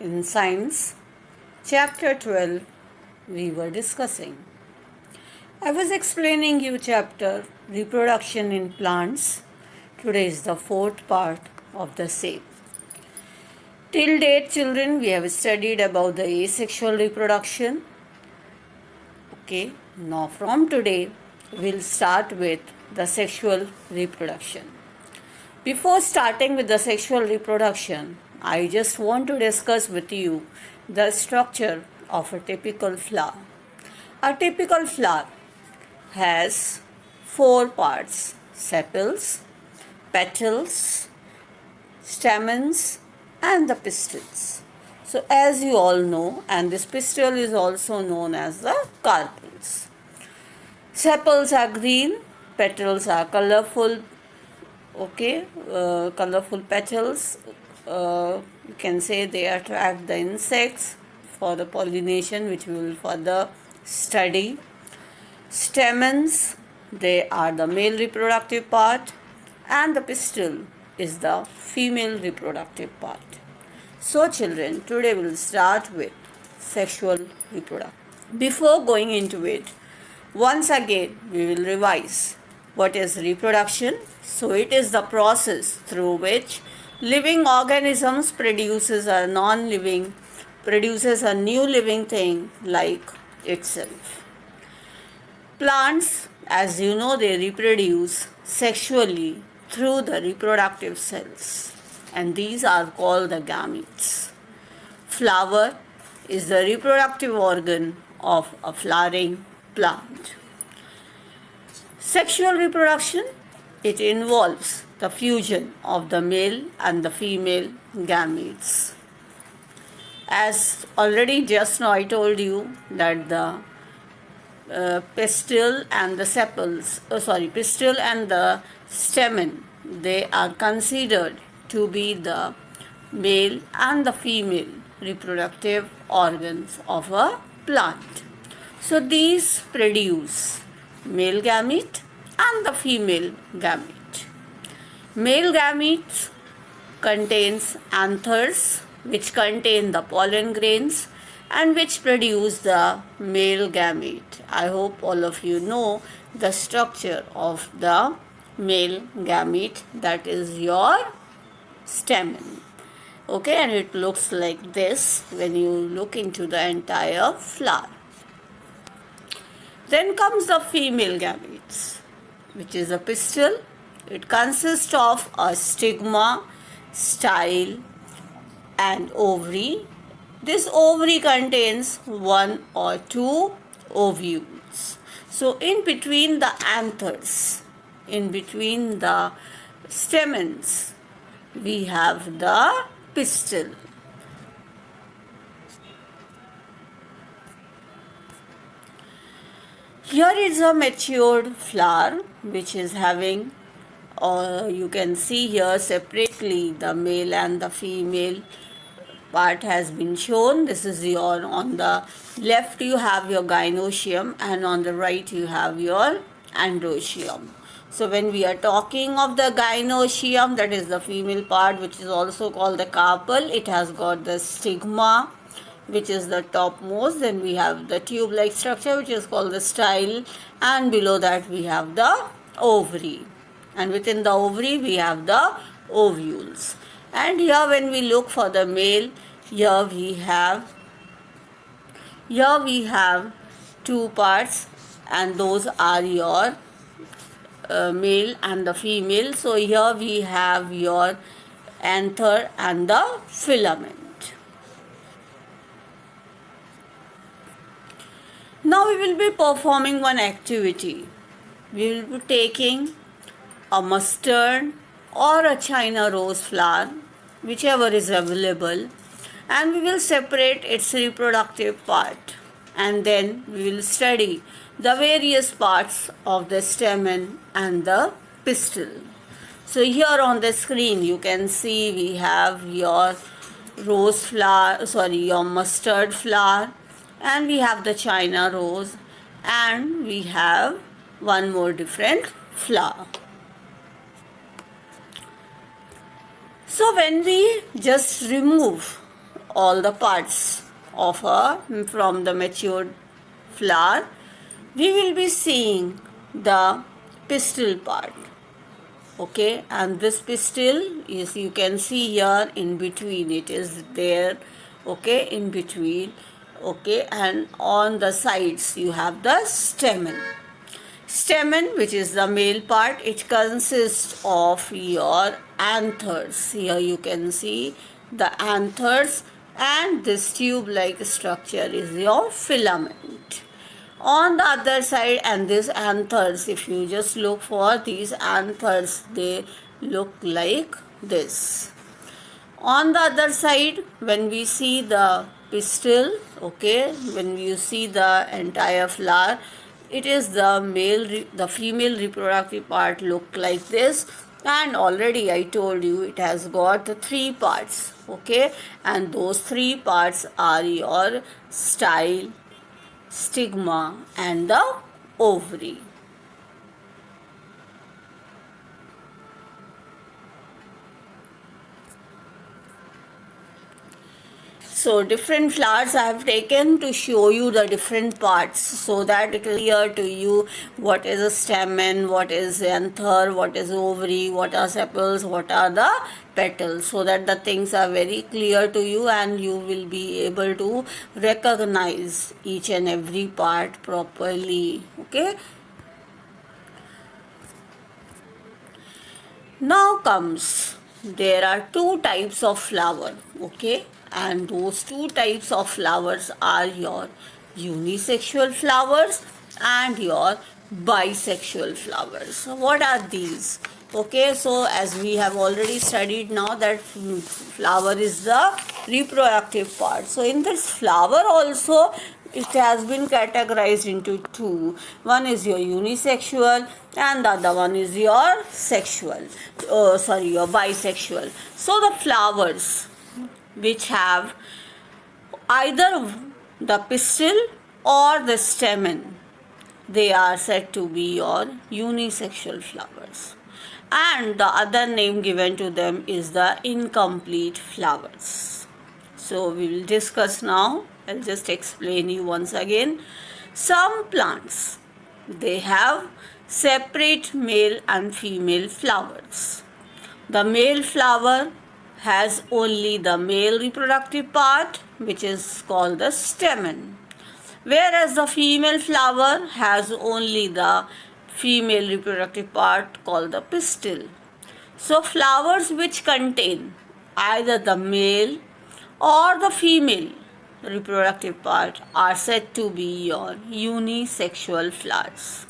in Science, Chapter 12, we were discussing. I was explaining you chapter Reproduction in Plants. Today is the fourth part of the same. Till date, children, we have studied about the asexual reproduction. Okay, now from today, we'll start with the sexual reproduction. Before starting with the sexual reproduction, I just want to discuss with you the structure of a typical flower. A typical flower has four parts: sepals, petals, stamens, and the pistils. So, as you all know, and this pistil is also known as the carpels. Sepals are green, petals are colorful. Colorful petals, you can say they attract the insects for the pollination, which we will further study. Stamens, they are the male reproductive part, and the pistil is the female reproductive part. So children, today we will start with sexual reproduction. Before going into it, once again we will revise what is reproduction. So it is the process through which living organisms produces a new living thing like itself. Plants, as you know, they reproduce sexually through the reproductive cells, and these are called the gametes. Flower is the reproductive organ of a flowering plant. Sexual reproduction, it involves the fusion of the male and the female gametes. As already just now I told you that the pistil and the pistil and the stamen, they are considered to be the male and the female reproductive organs of a plant. So these produce male gamete and the female gamete. Male gametes contains anthers, which contain the pollen grains and which produce the male gamete. I hope all of you know the structure of the male gamete, that is your stamen. Okay, and it looks like this when you look into the entire flower. Then comes the female gametes, which is a pistil. It consists of a stigma, style, and ovary. This ovary contains one or two ovules. So in between the anthers, in between the stamens, we have the pistil. Here is a matured flower which is having, you can see here separately the male and the female part has been shown. This is your, on the left you have your gynoecium and on the right you have your androecium. So when we are talking of the gynoecium, that is the female part, which is also called the carpel, it has got the stigma, which is the topmost. Then we have the tube-like structure, which is called the style, and below that we have the ovary, and within the ovary we have the ovules. And here when we look for the male, here we have two parts, and those are your male and the female. So here we have your anther and the filament. Now we will be performing one activity. We will be taking a mustard or a China rose flower, whichever is available, and we will separate its reproductive part, and then we will study the various parts of the stamen and the pistil. So here on the screen you can see we have your your mustard flower, and we have the China rose, and we have one more different flower. So when we just remove all the parts of from the matured flower, we will be seeing the pistil part. Okay, and this pistil is, you can see here in between, it is there, okay, in between, okay, and on the sides you have the stamen. Stamen, which is the male part, it consists of your anthers. Here you can see the anthers, and this tube-like structure is your filament. On the other side, and these anthers, if you just look for these anthers, they look like this. On the other side, when we see the pistil, okay, when you see the entire flower, it is the female reproductive part look like this, and already I told you it has got the three parts, okay, and those three parts are your style, stigma, and the ovary. So different flowers I have taken to show you the different parts, so that it will be clear to you what is a stamen, what is anther, what is ovary, what are sepals, what are the petals, so that the things are very clear to you and you will be able to recognize each and every part properly. Okay. Now comes, there are two types of flower, okay, and those two types of flowers are your unisexual flowers and your bisexual flowers. So what are these? Okay, so as we have already studied now that flower is the reproductive part. So in this flower also, it has been categorized into two. One is your unisexual and the other one is your your bisexual. So the flowers which have either the pistil or the stamen, they are said to be your unisexual flowers. And the other name given to them is the incomplete flowers. So we will discuss now. I'll just explain you once again. Some plants, they have separate male and female flowers. The male flower has only the male reproductive part, which is called the stamen, whereas the female flower has only the female reproductive part called the pistil. So flowers which contain either the male or the female reproductive part are said to be your unisexual flowers.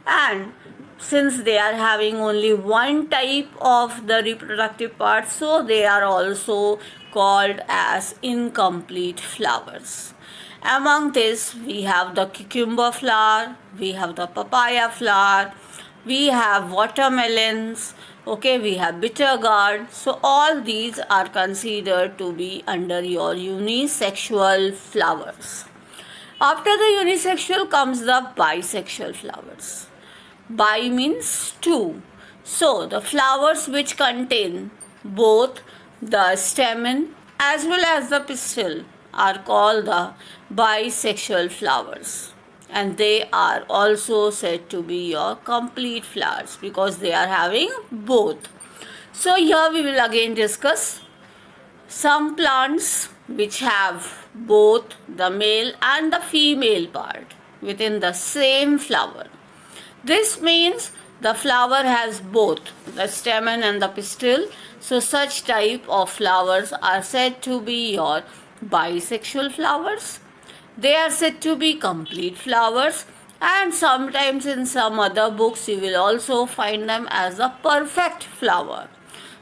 And since they are having only one type of the reproductive part, so they are also called as incomplete flowers. Among this, we have the cucumber flower, we have the papaya flower, we have watermelons, okay, we have bitter gourd. So all these are considered to be under your unisexual flowers. After the unisexual comes the bisexual flowers. Bi means two. So the flowers which contain both the stamen as well as the pistil are called the bisexual flowers, and they are also said to be your complete flowers because they are having both. So here we will again discuss some plants which have both the male and the female part within the same flower. This means the flower has both the stamen and the pistil. So such type of flowers are said to be your bisexual flowers. They are said to be complete flowers, and sometimes in some other books you will also find them as a perfect flower.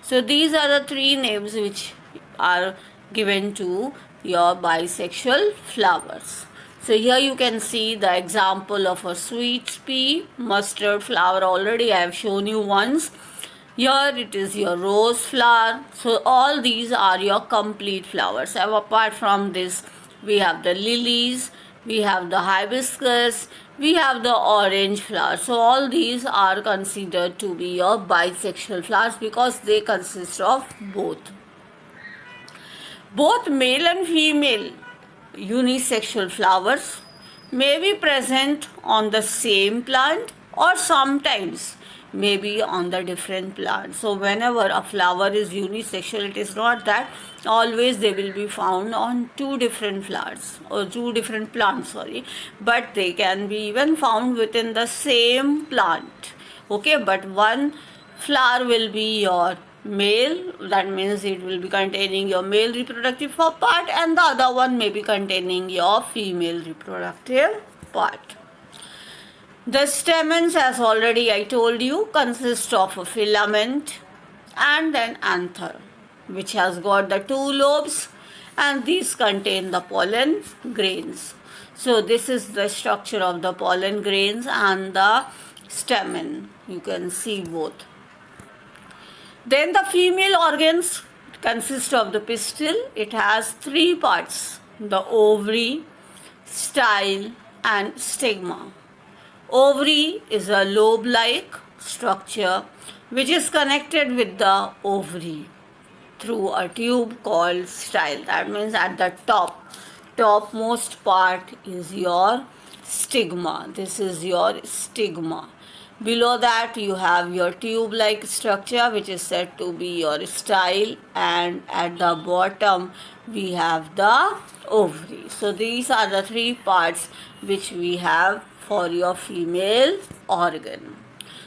So these are the three names which are given to your bisexual flowers. So here you can see the example of a sweet pea mustard flower. Already I have shown you once. Here it is your rose flower. So all these are your complete flowers. And apart from this, we have the lilies, we have the hibiscus, we have the orange flower. So all these are considered to be your bisexual flowers because they consist of both. Both male and female unisexual flowers may be present on the same plant or sometimes maybe on the different plants. So whenever a flower is unisexual, it is not that always they will be found on two different flowers or two different plants, but they can be even found within the same plant. Okay, but one flower will be your male, that means it will be containing your male reproductive part, and the other one may be containing your female reproductive part. The stamens, as already I told you, consist of a filament and an anther, which has got the two lobes, and these contain the pollen grains. So this is the structure of the pollen grains and the stamen. You can see both. Then the female organs consist of the pistil. It has three parts: the ovary, style, and stigma. Ovary is a lobe-like structure which is connected with the ovary through a tube called style. That means at the topmost part is your stigma. This is your stigma. Below that you have your tube-like structure which is said to be your style, and at the bottom we have the ovary. So these are the three parts which we have for your female organ.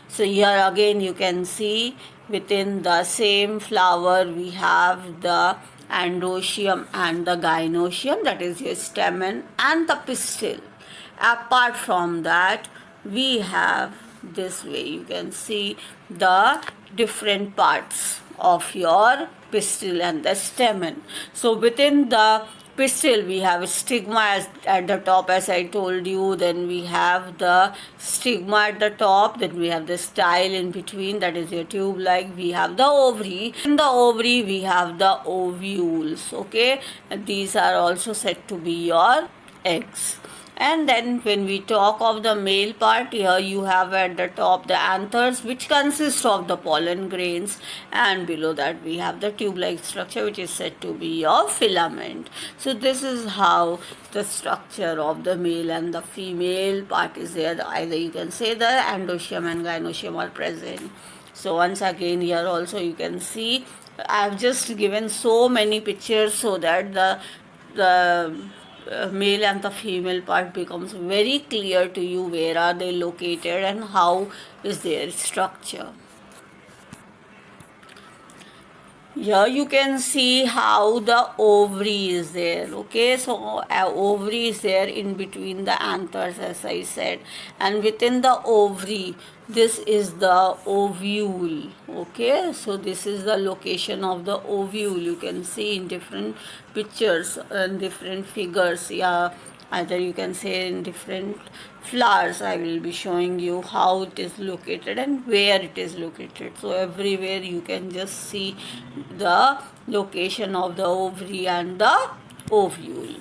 So here again you can see within the same flower we have the androecium and the gynoecium, that is your stamen and the pistil. Apart from that, we have this way, you can see the different parts of your pistil and the stamen. So within the pistil we have a stigma at the top, as I told you, then we have the stigma at the top, then we have the style in between, that is your tube like, we have the ovary. In the ovary we have the ovules, okay, and these are also said to be your eggs. And then when we talk of the male part, here you have at the top the anthers, which consist of the pollen grains, and below that we have the tube-like structure which is said to be your filament. So this is how the structure of the male and the female part is there. Either you can say the androecium and gynoecium are present. So once again here also you can see I have just given so many pictures so that the male and the female part becomes very clear to you, where are they located and how is their structure. Here you can see how the ovary is there, okay, so ovary is there in between the anthers, as I said, and within the ovary this is the ovule, okay, so this is the location of the ovule. You can see in different pictures and different figures, either you can say in different flowers. I will be showing you how it is located and where it is located. So everywhere you can just see the location of the ovary and the ovule.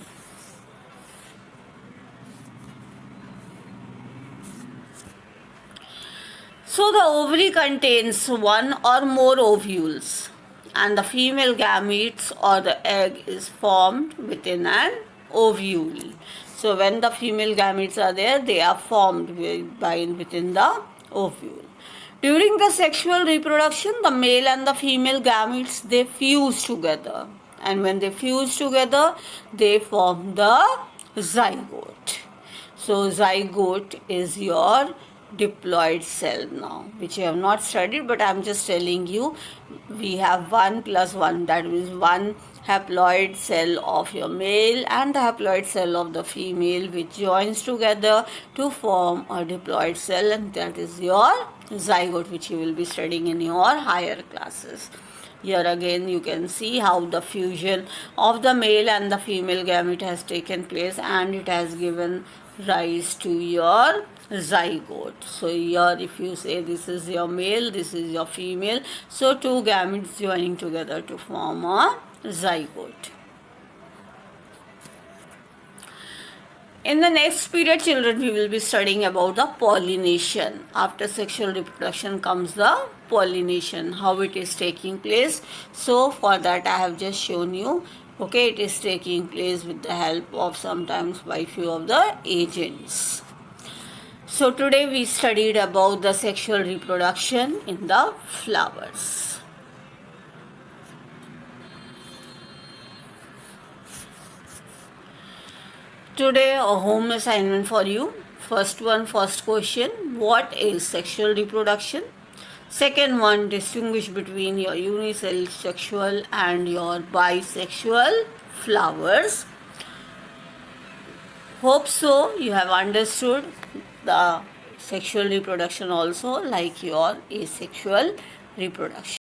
So the ovary contains one or more ovules, and the female gametes or the egg is formed within an ovule. So when the female gametes are there, they are formed within the ovule. During the sexual reproduction, the male and the female gametes, they fuse together, and when they fuse together, they form the zygote. So zygote is your diploid cell now, which I have not studied, but I am just telling you. We have 1 plus 1, that means one haploid cell of your male and the haploid cell of the female, which joins together to form a diploid cell, and that is your zygote, which you will be studying in your higher classes. Here again you can see how the fusion of the male and the female gamete has taken place, and it has given rise to your zygote. So here if you say this is your male, this is your female, so two gametes joining together to form a zygote. In the next period, children, we will be studying about the pollination. After sexual reproduction comes the pollination, how it is taking place. So for that I have just shown you Okay, it is taking place with the help of sometimes by few of the agents. So today we studied about the sexual reproduction in the flowers. Today a home assignment for you. First question, what is sexual reproduction? Second one, distinguish between your unisexual and your bisexual flowers. Hope so you have understood the sexual reproduction also like your asexual reproduction.